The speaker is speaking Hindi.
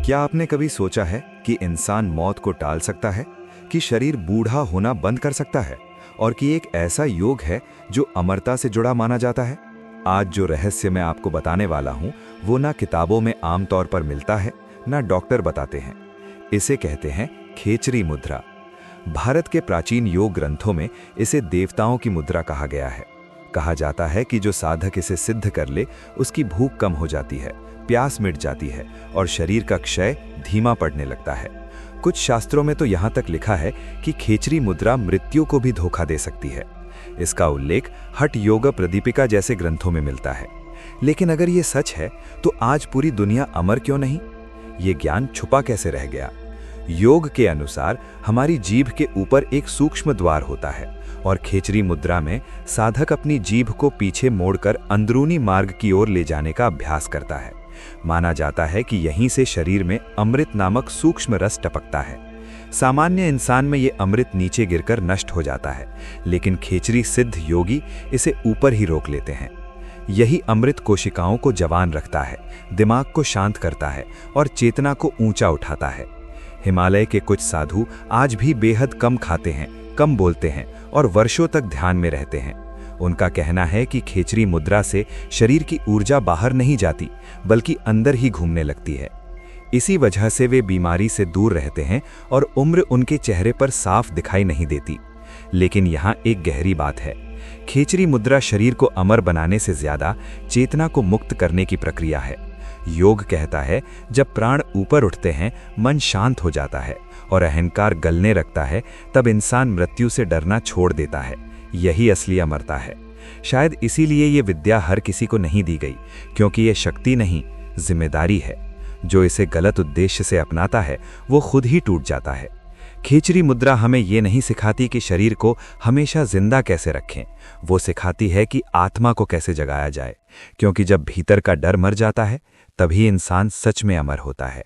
क्या आपने कभी सोचा है कि इंसान मौत को टाल सकता है, कि शरीर बूढ़ा होना बंद कर सकता है और कि एक ऐसा योग है जो अमरता से जुड़ा माना जाता है? आज जो रहस्य मैं आपको बताने वाला हूं, वो ना किताबों में आमतौर पर मिलता है, ना डॉक्टर बताते हैं। इसे कहते हैं खेचरी मुद्रा। भारत के प्राचीन योग ग्रंथों में इसे देवताओं की मुद्रा कहा गया है। कहा जाता है कि जो साधक इसे सिद्ध कर ले, उसकी भूख कम हो जाती है, प्यास मिट जाती है और शरीर का क्षय धीमा पड़ने लगता है। कुछ शास्त्रों में तो यहाँ तक लिखा है कि खेचरी मुद्रा मृत्यु को भी धोखा दे सकती है। इसका उल्लेख हठ योग प्रदीपिका जैसे ग्रंथों में मिलता है। लेकिन अगर ये सच है तो आज पूरी दुनिया अमर क्यों नहीं? ये ज्ञान छुपा कैसे रह गया? योग के अनुसार हमारी जीभ के ऊपर एक सूक्ष्म द्वार होता है और खेचरी मुद्रा में साधक अपनी जीभ को पीछे मोड़कर अंदरूनी मार्ग की ओर ले जाने का अभ्यास करता है। माना जाता है कि यहीं से शरीर में अमृत नामक सूक्ष्म रस टपकता है। सामान्य इंसान में ये अमृत नीचे गिरकर नष्ट हो जाता है, लेकिन खेचरी सिद्ध योगी इसे ऊपर ही रोक लेते हैं। यही अमृत कोशिकाओं को जवान रखता है, दिमाग को शांत करता है और चेतना को ऊंचा उठाता है। हिमालय के कुछ साधु आज भी बेहद कम खाते हैं, कम बोलते हैं और वर्षों तक ध्यान में रहते हैं। उनका कहना है कि खेचरी मुद्रा से शरीर की ऊर्जा बाहर नहीं जाती, बल्कि अंदर ही घूमने लगती है। इसी वजह से वे बीमारी से दूर रहते हैं और उम्र उनके चेहरे पर साफ दिखाई नहीं देती। लेकिन यहाँ एक गहरी बात है। खेचरी मुद्रा शरीर को अमर बनाने से ज्यादा चेतना को मुक्त करने की प्रक्रिया है। योग कहता है, जब प्राण ऊपर उठते हैं, मन शांत हो जाता है और अहंकार गलने लगता है, तब इंसान मृत्यु से डरना छोड़ देता है। यही असली अमरता है। शायद इसीलिए ये विद्या हर किसी को नहीं दी गई, क्योंकि ये शक्ति नहीं, जिम्मेदारी है। जो इसे गलत उद्देश्य से अपनाता है, वो खुद ही टूट जाता है। खेचरी मुद्रा हमें ये नहीं सिखाती कि शरीर को हमेशा जिंदा कैसे रखें, वो सिखाती है कि आत्मा को कैसे जगाया जाए, क्योंकि जब भीतर का डर मर जाता है, तभी इंसान सच में अमर होता है।